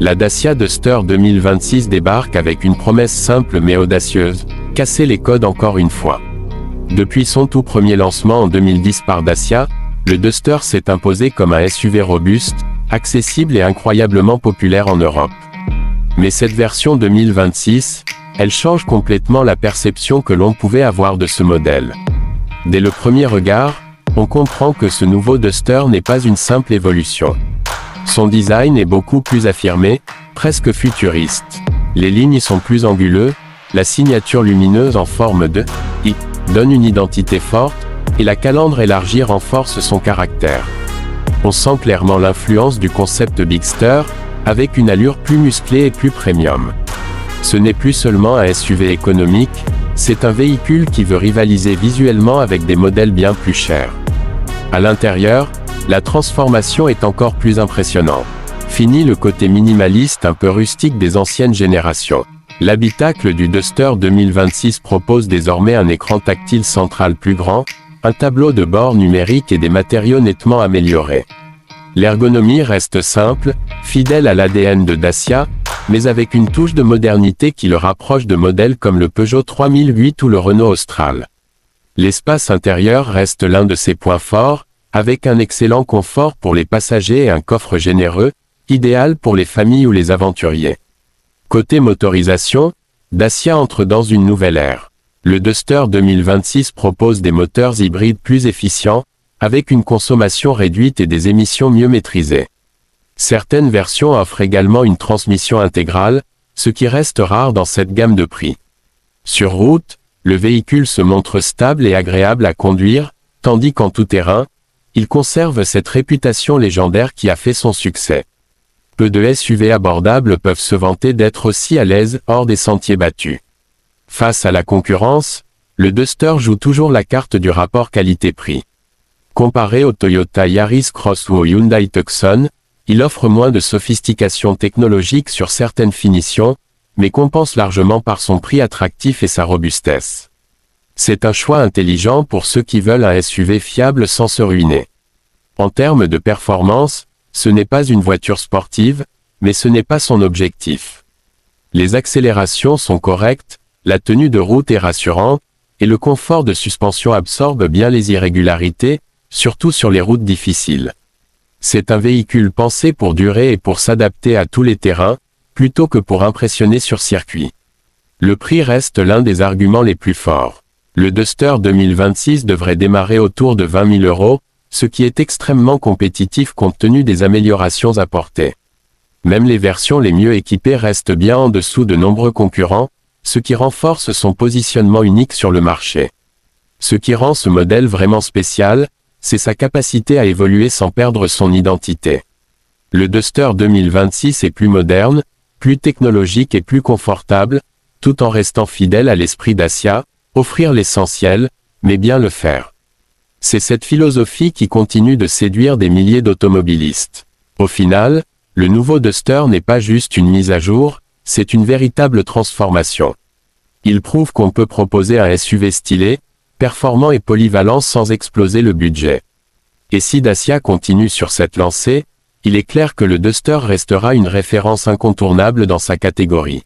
La Dacia Duster 2026 débarque avec une promesse simple mais audacieuse, casser les codes encore une fois. Depuis son tout premier lancement en 2010 par Dacia, le Duster s'est imposé comme un SUV robuste, accessible et incroyablement populaire en Europe. Mais cette version 2026, elle change complètement la perception que l'on pouvait avoir de ce modèle. Dès le premier regard, on comprend que ce nouveau Duster n'est pas une simple évolution. Son design est beaucoup plus affirmé, presque futuriste. Les lignes sont plus anguleuses, la signature lumineuse en forme de I donne une identité forte, et la calandre élargie renforce son caractère. On sent clairement l'influence du concept Bigster, avec une allure plus musclée et plus premium. Ce n'est plus seulement un SUV économique, c'est un véhicule qui veut rivaliser visuellement avec des modèles bien plus chers. À l'intérieur, la transformation est encore plus impressionnante. Fini le côté minimaliste un peu rustique des anciennes générations. L'habitacle du Duster 2026 propose désormais un écran tactile central plus grand, un tableau de bord numérique et des matériaux nettement améliorés. L'ergonomie reste simple, fidèle à l'ADN de Dacia, mais avec une touche de modernité qui le rapproche de modèles comme le Peugeot 3008 ou le Renault Austral. L'espace intérieur reste l'un de ses points forts, avec un excellent confort pour les passagers et un coffre généreux, idéal pour les familles ou les aventuriers. Côté motorisation, Dacia entre dans une nouvelle ère. Le Duster 2026 propose des moteurs hybrides plus efficients, avec une consommation réduite et des émissions mieux maîtrisées. Certaines versions offrent également une transmission intégrale, ce qui reste rare dans cette gamme de prix. Sur route, le véhicule se montre stable et agréable à conduire, tandis qu'en tout-terrain, il conserve cette réputation légendaire qui a fait son succès. Peu de SUV abordables peuvent se vanter d'être aussi à l'aise hors des sentiers battus. Face à la concurrence, le Duster joue toujours la carte du rapport qualité-prix. Comparé au Toyota Yaris Cross ou au Hyundai Tucson, il offre moins de sophistication technologique sur certaines finitions, mais compense largement par son prix attractif et sa robustesse. C'est un choix intelligent pour ceux qui veulent un SUV fiable sans se ruiner. En termes de performance, ce n'est pas une voiture sportive, mais ce n'est pas son objectif. Les accélérations sont correctes, la tenue de route est rassurante, et le confort de suspension absorbe bien les irrégularités, surtout sur les routes difficiles. C'est un véhicule pensé pour durer et pour s'adapter à tous les terrains, plutôt que pour impressionner sur circuit. Le prix reste l'un des arguments les plus forts. Le Duster 2026 devrait démarrer autour de 20 000 €, ce qui est extrêmement compétitif compte tenu des améliorations apportées. Même les versions les mieux équipées restent bien en dessous de nombreux concurrents, ce qui renforce son positionnement unique sur le marché. Ce qui rend ce modèle vraiment spécial, c'est sa capacité à évoluer sans perdre son identité. Le Duster 2026 est plus moderne, plus technologique et plus confortable, tout en restant fidèle à l'esprit Dacia, offrir l'essentiel, mais bien le faire. C'est cette philosophie qui continue de séduire des milliers d'automobilistes. Au final, le nouveau Duster n'est pas juste une mise à jour, c'est une véritable transformation. Il prouve qu'on peut proposer un SUV stylé, performant et polyvalent sans exploser le budget. Et si Dacia continue sur cette lancée, il est clair que le Duster restera une référence incontournable dans sa catégorie.